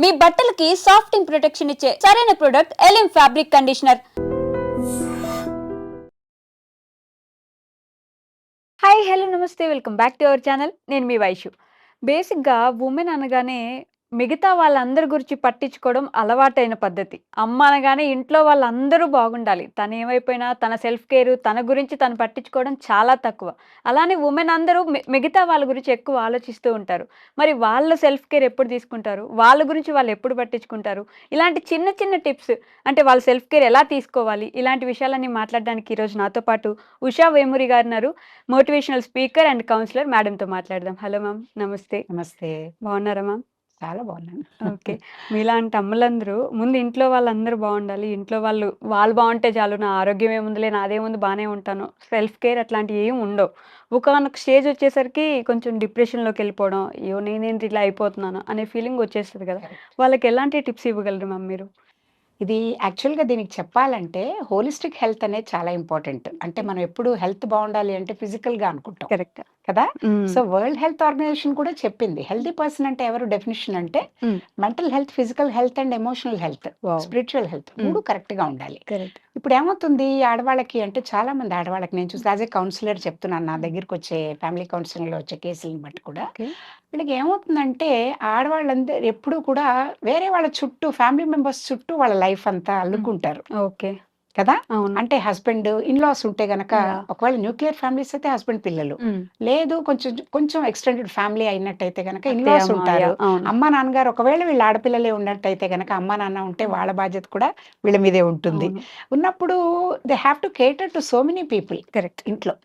మీ బట్టలకి సాఫ్టింగ్ ప్రొటెక్షన్ ఇచ్చే సరైన ప్రొడక్ట్ ఎలిమ్ ఫ్యాబ్రిక్ కండిషనర్. హాయ్ హలో నమస్తే, welcome back to our channel. నేను మీ వైషు. బేసిక్గా ఉమెన్ అనగానే మిగతా వాళ్ళందరి గురించి పట్టించుకోవడం అలవాటైన పద్ధతి. అమ్మ అనగానే ఇంట్లో వాళ్ళందరూ బాగుండాలి, తను ఏమైపోయినా తన సెల్ఫ్ కేర్, తన గురించి తను పట్టించుకోవడం చాలా తక్కువ. అలానే ఉమెన్ అందరూ మిగతా వాళ్ళ గురించి ఎక్కువ ఆలోచిస్తూ ఉంటారు. మరి వాళ్ళ సెల్ఫ్ కేర్ ఎప్పుడు తీసుకుంటారు, వాళ్ళ గురించి వాళ్ళు ఎప్పుడు పట్టించుకుంటారు, ఇలాంటి చిన్న చిన్న టిప్స్, అంటే వాళ్ళ సెల్ఫ్ కేర్ ఎలా తీసుకోవాలి, ఇలాంటి విషయాలన్నీ మాట్లాడడానికి ఈరోజు నాతో పాటు ఉషా వేమూరి గారు ఉన్నారు. Motivational speaker and counsellor. మేడంతో మాట్లాడదాం. హలో మ్యామ్, నమస్తే. నమస్తే. బాగున్నారా మ్యామ్? చాలా బాగున్నాను. ఓకే. మీలాంటి అమ్మలందరూ ముందు ఇంట్లో వాళ్ళందరూ బాగుండాలి, ఇంట్లో వాళ్ళు బాగుంటే చాలు, నా ఆరోగ్యం ఏముందిలే, నాదేముంది, బాగానే ఉంటాను, సెల్ఫ్ కేర్ అట్లాంటివి ఏమి ఉండవు. ఒకానొక స్టేజ్ వచ్చేసరికి కొంచెం డిప్రెషన్లోకి వెళ్ళిపోవడం, అయ్యో నేనేంటి ఇలా అయిపోతున్నాను అనే ఫీలింగ్ వచ్చేస్తుంది కదా. కరెక్ట్. వాళ్ళకి ఎలాంటి టిప్స్ ఇవ్వగలరు మ్యామ్ మీరు? ఇది యాక్చువల్‌గా దీనికి చెప్పాలంటే హోలిస్టిక్ హెల్త్ అనేది చాలా ఇంపార్టెంట్. అంటే మనం ఎప్పుడు హెల్త్ బావుండాలి అంటే ఫిజికల్‌గా అనుకుంటాం కరెక్ట్. కదా! సో, వరల్డ్ హెల్త్ ఆర్గనైజేషన్ కూడా చెప్పింది. హెల్తీ పర్సన్ అంటే ఎవరు డెఫినిషన్ అంటే mental health, physical health and emotional health, wow. Spiritual health 3 కరెక్ట్‌గా ఉండాలి. కరెక్ట్. ఇప్పుడేమవుతుంది ఆడవాళ్ళకి అంటే చాలామంది ఆడవాళ్ళకి నేను చూసి యాస్ ఎ కౌన్సిలర్ చెప్తున్నాను. నా దగ్గరికొచ్చే ఫ్యామిలీ కౌన్సిలింగ్‌లో వచ్చే కేసులను బట్టి కూడా. ఓకే. వీళ్ళకి ఏమవుతుందంటే ఆడవాళ్ళందరూ ఎప్పుడూ కూడా వేరే వాళ్ళ చుట్టూ ఫ్యామిలీ మెంబర్స్ చుట్టూ వాళ్ళ లైఫ్ అంతా అల్లుకుంటారు ఓకే. కదా! అవును. అంటే హస్బెండ్, ఇన్‌లాస్ ఉంటే గనక యాహ్. ఒకవేళ న్యూక్లియర్ ఫ్యామిలీస్ అయితే హస్బెండ్, పిల్లలు. లేదు కొంచెం కొంచెం ఎక్స్‌టెండెడ్ ఫ్యామిలీ అయినట్టయితే గనక అత్తయ్య, ఇన్‌లాస్ మావయ్య. ఉంటారు. అవును. అమ్మ, నాన్నగారు ఒకవేళ వీళ్ళు ఆడపిల్లలే ఉన్నట్టయితే గనక అమ్మ, నాన్న ఉంటే వాళ్ళ బాధ్యత కూడా వీళ్ళ మీదే ఉంటుంది. అవును. ఉన్నప్పుడు they have to కేటర్ to so many people correct. ఇంట్లో.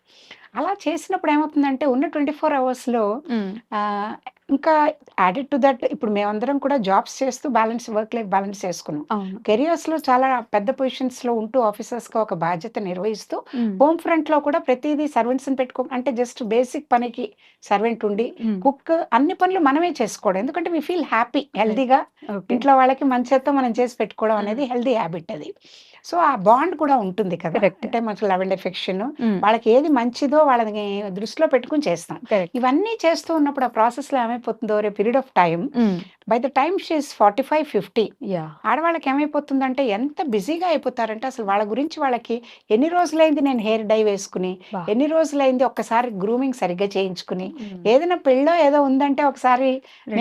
అలా చేసినప్పుడు ఏమవుతుందంటే ఉన్న 24 అవర్స్‌లో ఆహ్, ఇంకా యాడెడ్ టు దట్ ఇప్పుడు మేమందరం కూడా జాబ్స్ చేస్తూ వర్క్ లైఫ్ బ్యాలెన్స్ చేసుకున్నాం. అవును. కెరియర్స్‌లో చాలా పెద్ద పొజిషన్స్‌లో ఉంటూ ఆఫీసర్స్‌గా ఒక బాధ్యత నిర్వహిస్తూ హోమ్ ఫ్రంట్‌లో కూడా ప్రతీదీ సర్వెంట్స్‌ని అంటే జస్ట్ బేసిక్ పనికి సర్వెంట్ ఉండి కుక్ అన్ని పనులు మనమే చేసుకోవడం. ఎందుకంటే వి ఫీల్ హ్యాపీ హెల్తీగా ఓకే. ఇంట్లో వాళ్ళకి మంచితో మనం చేసి పెట్టుకోవడం అనేది హెల్తీ హ్యాబిట్ అది. సో, ఆ బాండ్ కూడా ఉంటుంది కదా! కరెక్ట్. అంటే మనకి లవ్ అండ్ ఎఫెక్షన్ వాళ్ళకి ఏది మంచిదో వాళ్ళని దృష్టిలో పెట్టుకొని చేస్తాం. కరెక్ట్. ఇవన్నీ చేస్తూ ఉన్నప్పుడు ఆ ప్రాసెస్‌లో ఏమైపోతుందో over a period of time by the time she is 45, 50 yeah. ఆడవాళ్ళకి ఏమైపోతుందంటే ఎంత బిజీగా అయిపోతారంటే అసలు వాళ్ళ గురించి వాళ్ళకి ఎన్ని రోజులైంది నేను హెయిర్ డై వేసుకుని, బా. ఎన్ని రోజులైంది ఒక్కసారి గ్రూమింగ్ సరిగ్గా చేయించుకుని, ఏదైనా పెళ్ళో ఏదో ఉందంటే ఒకసారి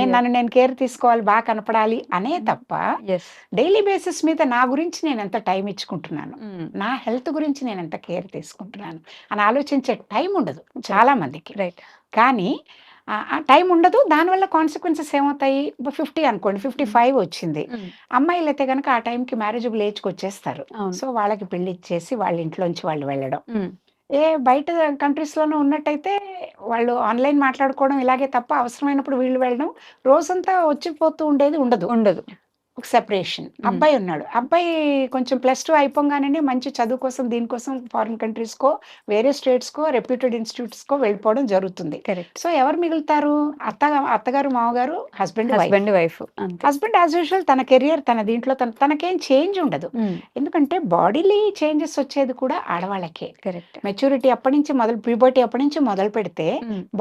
నన్ను కేర్ తీసుకోవాలి, బాగా కనపడాలి అనే తప్ప యెస్. డైలీ బేసిస్ మీద నా గురించి నేను ఎంత టైం ఇచ్చుకుంటున్నాను, నా హెల్త్ గురించి నేను ఎంత కేర్ తీసుకుంటున్నాను అని ఆలోచించే టైం ఉండదు చాలా మందికి. రైట్. కానీ ఆ టైం ఉండదు. దానివల్ల కాన్సిక్వెన్సెస్ ఏమవుతాయి? ఇప్పుడు 50 అనుకోండి, 55 వచ్చింది. అమ్మాయిలైతే గనక ఆ టైంకి మ్యారేజబుల్ ఏజ్‌కి వచ్చేస్తారు. అవును. సో, వాళ్ళకి పెళ్లిచ్చేసి వాళ్ళ ఇంట్లోంచి వాళ్ళు వెళ్ళడం. బయట కంట్రీస్‌లోనో ఉన్నట్టయితే వాళ్ళు ఆన్‌లైన్ మాట్లాడుకోవడం ఇలాగే తప్ప అవసరమైనప్పుడు వీళ్ళు వెళ్ళడం, రోజంతా వచ్చిపోతూ ఉండేది ఉండదు. ఉండదు. ఒక సెపరేషన్. అబ్బాయి ఉన్నాడు. అబ్బాయి కొంచెం +2 అయిపోంగానే మంచి చదువు కోసం, దీనికోసం ఫారిన్ కంట్రీస్‌కో, వేరే స్టేట్స్‌కో, రెప్యూటెడ్ ఇన్‌స్టిట్యూట్స్‌కో వెళ్ళిపోవడం జరుగుతుంది. కరెక్ట్. సో, ఎవరు మిగులుతారు? అత్తగారు, మామగారు, హస్బెండ్, వైఫ్. హస్బెండ్, వైఫ్ అంతే. హస్బెండ్ యాజ్ యూజువల్ తన కెరియర్ తన దీంట్లో తనకేం చేంజ్ ఉండదు. ఎందుకంటే బాడీలీ చేంజెస్ వచ్చేది కూడా ఆడవాళ్ళకే. కరెక్ట్. మెచ్యూరిటీ ప్యూబర్టీ అప్పటి నుంచి మొదలుపెడితే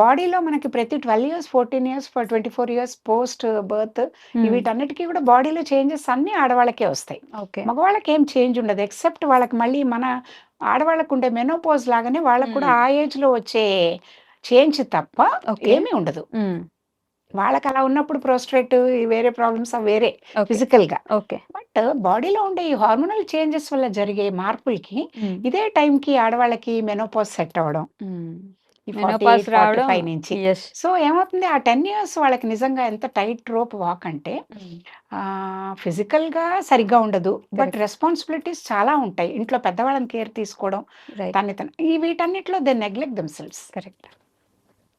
బాడీలో మనకి ప్రతి 12 years, 14 years, 24 years post birth వీటన్నిటికి కూడా బాడీలో చేంజెస్ అన్నీ ఆడవాళ్ళకే వస్తాయి. ఓకే. మగవాళ్ళకి ఏం చేంజ్ ఉండదు. ఎక్సెప్ట్ వాళ్ళకి మళ్ళీ మన ఆడవాళ్ళకు ఉండే మెనోపాజ్ లాగానే వాళ్ళకి కూడా ఆ ఏజ్‌లో వచ్చే చేంజ్ తప్ప ఓకే. ఏమీ ఉండదు. వాళ్ళకి అలా ఉన్నప్పుడు ప్రోస్ట్రేట్ వేరే ప్రాబ్లమ్స్ వేరే ఓకే. ఫిజికల్‌గా. ఓకే. బట్ బాడీలో ఉండే ఈ హార్మోనల్ చేంజెస్ వల్ల జరిగే మార్పులకి ఇదే టైంకి ఆడవాళ్ళకి మెనోపాజ్ సెట్ అవ్వడం. ఈ మెనోపాజ్ 48, రావడం. 45 నుంచి. యెస్. సో, ఏమవుతుంది ఆ 10 ఇయర్స్ వాళ్ళకి నిజంగా ఎంత టైట్ రోప్ వాక్ అంటే ఫిజికల్‌గా సరిగ్గా ఉండదు. But correct. రెస్పాన్సిబిలిటీస్ చాలా ఉంటాయి. ఇంట్లో పెద్దవాళ్ళని కేర్ తీసుకోవడం, రైట్. వీటన్నిటిలో దే నెగ్లెక్ట్ దెమ్‌సెల్వ్స్. కరెక్ట్.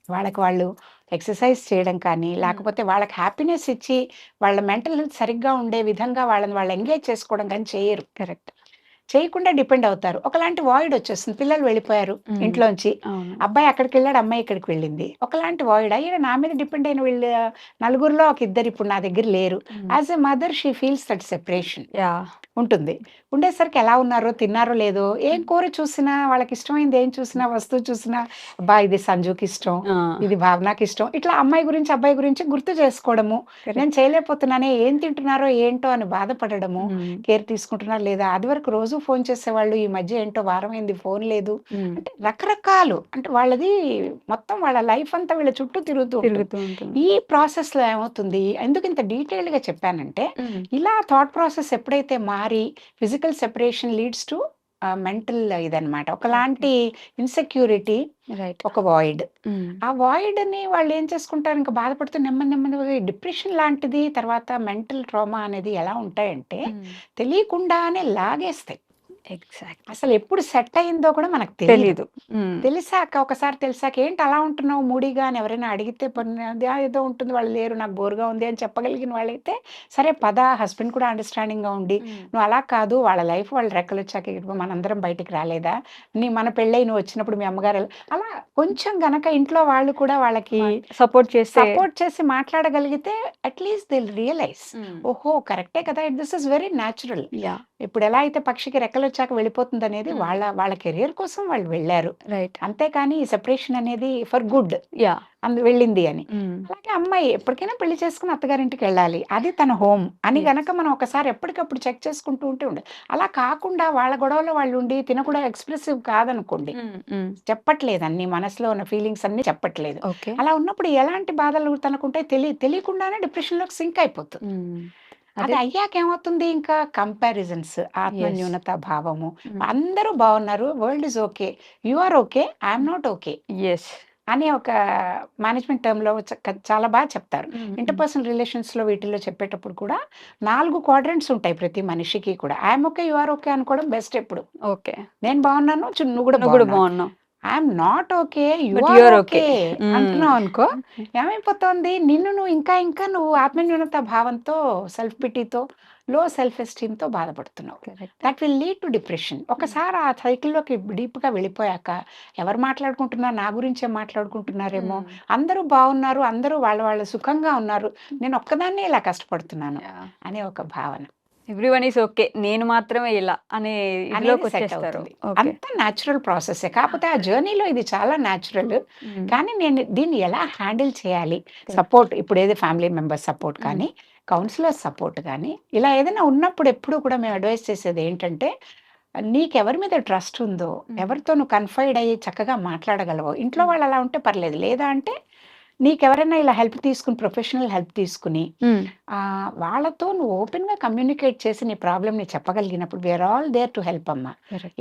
వాళ్ళకి వాళ్ళు ఎక్సర్సైజ్ చేయడం కానీ, లేకపోతే వాళ్ళకి హ్యాపీనెస్ ఇచ్చి, వాళ్ళ మెంటల్ హెల్త్ సరిగ్గా ఉండే విధంగా వాళ్ళని వాళ్ళు ఎంగేజ్ చేసుకోవడం గాని చేయరు. కరెక్ట్. చేయకుండా డిపెండ్ అవుతారు. ఒకలాంటి వాయిడ్ వచ్చేస్తుంది. పిల్లలు వెళ్ళిపోయారు ఇంట్లోంచి. అవును. అబ్బాయి అక్కడికి వెళ్ళాడు, అమ్మాయి ఇక్కడికి వెళ్ళింది. ఒకలాంటి వాయిడ్. అయ్యో! నా మీద డిపెండ్ అయిన వీళ్ళు నలుగురిలో ఒక ఇద్దరు ఇప్పుడు నా దగ్గర లేరు. As a mother she feels that separation yeah! ఉంటుంది. ఉండేసరికి ఎలా ఉన్నారో, తిన్నారో లేదో, ఏం కూర చూసినా, వాళ్ళకి ఇష్టమైంది ఏం చూసినా, వస్తువు చూసినా, అబ్బా! ఇది సంజుకి ఇష్టం, ఆ! ఇది భావనకి ఇష్టం. ఇట్లా అమ్మాయి గురించి, అబ్బాయి గురించి గుర్తు చేసుకోవడము. నేను చేయలేకపోతున్నానే, ఏం తింటున్నారో ఏంటో అని బాధపడడము. కేర్ తీసుకుంటున్నారా లేదా? అదివరకు రోజు ఫోన్ చేసేవాళ్ళు. ఈ మధ్య ఏంటో వారమైంది ఫోన్ లేదు. అంటే రకరకాలు. అంటే వాళ్ళది మొత్తం వాళ్ళ లైఫ్ అంతా వీళ్ళ చుట్టూ తిరుగుతూ ఉంటుంది. తిరుగుతూ ఉంటుంది. ఈ ప్రాసెస్‌లో ఏమవుతుంది, ఎందుకు ఇంత డీటెయిల్డ్‌గా చెప్పానంటే, ఇలా థాట్ ప్రాసెస్ ఎప్పుడైతే మారి physical separation leads to mental ఇదనమాట. ఒకలాంటి ఇన్‌సెక్యూరిటీ, రైట్. ఒక వాయిడ్. ఆ వాయిడ్‌ని వాళ్ళు ఏం చేసుకుంటారు, ఇంకా బాధపడుతూ నెమ్మదిగా డిప్రెషన్ లాంటిది, తర్వాత మెంటల్ ట్రామా అనేది ఎలా ఉంటాయంటే, తెలియకుండానే లాగేస్తాయి. ఎగ్జాక్ట్. అసలు ఎప్పుడు సెట్ అయిందో కూడా మనకు తెలీదు. తెలీదు. తెలిసాక ఒకసారి తెలిసాక ఏంటి అలా ఉంటున్నావు మూడీగా అని ఎవరైనా అడిగితే ఏదో ఉంటుంది, వాళ్ళు లేరు, నాకు బోరుగా ఉంది అని చెప్పగలిగిన వాళ్ళైతే సరే పద, హస్బెండ్ కూడా అండర్స్టాండింగ్గా ఉండి, నువ్వు అలా కాదు, వాళ్ళ లైఫ్ వాళ్ళ రెక్కలు వచ్చాక ఇప్పుడు మనందరం బయటికి రాలేదా, మన పెళ్ళై నువ్వు వచ్చినప్పుడు మీ అమ్మగారు అలా కొంచెం గనక ఇంట్లో వాళ్ళు కూడా వాళ్ళకి సపోర్ట్ చేసి మాట్లాడగలిగితే అట్లీస్ట్ దిల్ రియలైజ్, ఓహో కరెక్టే కదా, this is very natural. Yeah! ఇప్పుడు ఎలా అయితే పక్షికి రెక్కలు వచ్చాక వెళ్ళిపోతుంది అనేది వాళ్ళ కెరియర్ కోసం వాళ్ళు వెళ్ళారు. రైట్. అంతేకాని ఈ సెపరేషన్ అనేది ఫర్ గుడ్ యాహ్! వెళ్ళింది అని. అలాగే అమ్మాయి ఎప్పటికైనా పెళ్లి చేసుకుని అత్తగారింటికి వెళ్ళాలి, అది తన హోమ్ అని గనక మనం ఒకసారి ఎప్పటికప్పుడు చెక్ చేసుకుంటూ ఉంటే అలా కాకుండా వాళ్ళ గొడవలో వాళ్ళు ఉండి తిన కూడా ఎక్స్ప్రెసివ్ కాదనుకోండి, చెప్పట్లేదు అన్ని మనసులో ఉన్న ఫీలింగ్స్ అన్ని చెప్పట్లేదు. ఓకే. అలా ఉన్నప్పుడు ఎలాంటి బాధలు తనకుంటే తెలియకుండానే డిప్రెషన్ లోకి సింక్ అయిపోతుంది. అది అయ్యాక ఏమవుతుంది, ఇంకా కంపారిజన్స్, ఆత్మన్యూనత భావము, అందరూ బాగున్నారు, world is okay, you are okay, I'm not okay అని ఒక మేనేజ్మెంట్ టర్మ్లో చాలా బాగా చెప్తారు. ఇంటర్పర్సనల్ రిలేషన్స్లో వీటిల్లో చెప్పేటప్పుడు కూడా 4 క్వాడ్రంట్స్ ఉంటాయి ప్రతి మనిషికి కూడా. I'm okay, you are okay అనుకోవడం బెస్ట్. ఎప్పుడు ఓకే, నేను బాగున్నాను, నువ్వు కూడా బాగున్నావు. I'm not okay, you are okay అంటున్నావు అనుకో, ఏమైపోతుంది, నువ్వు ఇంకా నువ్వు ఆత్మన్యూనత భావంతో, సెల్ఫ్ పిటీతో, లో సెల్ఫ్ ఎస్టీమ్తో బాధపడుతున్నావు. That will lead to depression. ఒకసారి ఆ సైకిల్లోకి డీప్గా వెళ్ళిపోయాక ఎవరు మాట్లాడుకుంటున్నారు, నా గురించే మాట్లాడుకుంటున్నారేమో, అందరూ బాగున్నారు, అందరూ వాళ్ళ సుఖంగా ఉన్నారు, నేను ఒక్కదాన్నే ఇలా కష్టపడుతున్నాను అనే ఒక భావన. ఎవ్రీవన్ ఈస్ ఓకే, నేను మాత్రమే ఇలా అనే అంత న్యాచురల్ ప్రాసెస్. కాకపోతే ఆ జర్నీలో ఇది చాలా న్యాచురల్. కానీ నేను దీన్ని ఎలా హ్యాండిల్ చేయాలి, సపోర్ట్, ఇప్పుడు ఏదో ఫ్యామిలీ మెంబర్స్ సపోర్ట్ కానీ, కౌన్సిలర్ సపోర్ట్ కానీ, ఇలా ఏదైనా ఉన్నప్పుడు ఎప్పుడు కూడా మేము అడ్వైస్ చేసేది ఏంటంటే, నీకెవరి మీద ట్రస్ట్ ఉందో, ఎవరితో నువ్వు కన్ఫైడ్ అయ్యి చక్కగా మాట్లాడగలవో, ఇంట్లో వాళ్ళు అలా ఉంటే పర్లేదు, లేదా అంటే నీకెవరైనా ఇలా హెల్ప్ తీసుకుని, ప్రొఫెషనల్ హెల్ప్ తీసుకుని, వాళ్ళతో నువ్వు ఓపెన్గా కమ్యూనికేట్ చేసి నీ ప్రాబ్లమ్ని చెప్పగలిగినప్పుడు we're all there to help అమ్మా.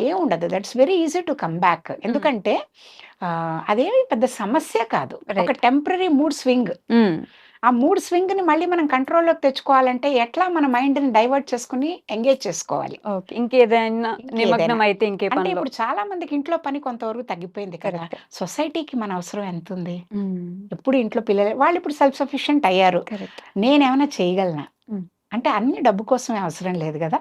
ఏముండదు, that's very easy to come back. ఎందుకంటే అదేమి పెద్ద సమస్య కాదు, ఒక టెంపరీ మూడ్ స్వింగ్. ఆ మూడ్ స్వింగ్ ని మళ్ళీ మనం కంట్రోల్లోకి తెచ్చుకోవాలంటే ఎట్లా మన మైండ్ ని డైవర్ట్ చేసుకుని ఎంగేజ్ చేసుకోవాలి. ఇంకేదైనా నిమగ్నం అయితే అంటే ఇప్పుడు చాలా మందికి ఇంట్లో పని కొంతవరకు తగ్గిపోయింది కదా, సొసైటీకి మన అవసరం ఎంత ఉంది, ఎప్పుడు ఇంట్లో పిల్లలు వాళ్ళు ఇప్పుడు సెల్ఫ్ సఫిషియెంట్ అయ్యారు, నేనేమైనా చేయగలనా అంటే అన్ని డబ్బు కోసమే అవసరం లేదు కదా.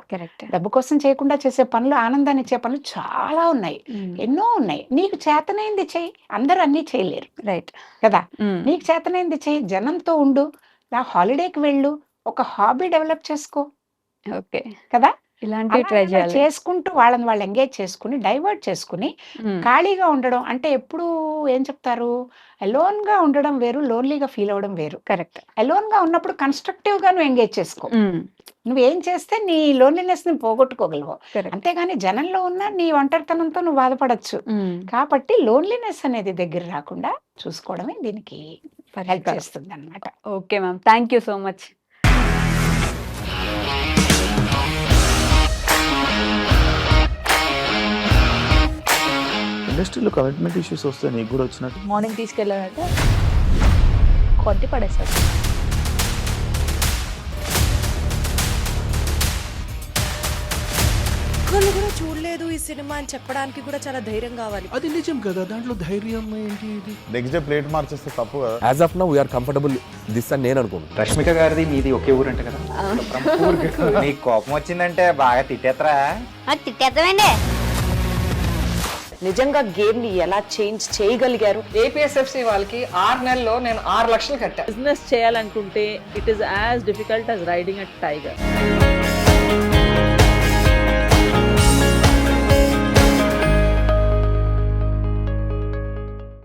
డబ్బు కోసం చేయకుండా చేసే పనులు, ఆనందాన్ని ఇచ్చే పనులు చాలా ఉన్నాయి, ఎన్నో ఉన్నాయి. నీకు చేతనైంది చెయ్యి, అందరూ అన్నీ చేయలేరు కదా. నీకు చేతనైంది చెయ్యి, జనంతో ఉండు, హాలిడేకి వెళ్ళు, ఒక హాబీ డెవలప్ చేసుకో కదా. ఇలాంటివి ట్రై చేయాలి, చేసుకుంటూ వాళ్ళని వాళ్ళు ఎంగేజ్ చేసుకుని, డైవర్ట్ చేసుకుని, ఖాళీగా ఉండడం అంటే ఎప్పుడు ఏం చెప్తారు, అలోన్ గా ఉండడం వేరు, లోన్లీగా ఫీల్ అవ్వడం వేరు. కరెక్ట్. అలోన్ గా ఉన్నప్పుడు కన్స్ట్రక్టివ్ గా నువ్వు ఎంగేజ్ చేసుకో, నువ్వేం చేస్తే నీ లోన్లీనెస్ ని పోగొట్టుకోగలవు. అంతేగాని జనంలో ఉన్న నీ ఒంటరితనంతో నువ్వు బాధపడచ్చు. కాబట్టి లోన్లీనెస్ అనేది దగ్గర రాకుండా చూసుకోవడమే దీనికి హెల్ప్ చేస్తుంది అన్నమాట. Okay ma'am, thank you so much. ఇండస్ట్రీలో కమిట్మెంట్ ఇష్యూస్ వస్తే నీకు కూడా వచ్చినట్టు? మార్నింగ్ తీసుకెళ్ళాలంటే కొట్టి పడేస్తారు. ఒక్కళ్ళు కూడా చూడలేదు ఈ సినిమా అని చెప్పడానికి కూడా చాలా ధైర్యం కావాలి. అది నిజం కదా, దాంట్లో ధైర్యం ఏంటి? ఇది నెక్స్ట్ డే ప్లేట్ మార్చేస్తే తప్పు కదా. As of now we're comfortable this అని నేను అనుకుంటున్నాను. రష్మిక గారిది మీది ఒకే ఊరు అంట కదా? నీకు కోపం వచ్చిందంటే బాగా తిట్టేత్తరా? తిట్టేద్దామండి. నిజంగా గేమ్ ని ఎలా చేంజ్ చేయగలిగారు? ఏపీఎస్ఎఫ్సి వాళ్ళకి 6 నెలల్లో నేను 6 లక్షలు కట్టా. బిజినెస్ చేయాలనుకుంటే it is as difficult as riding a tiger.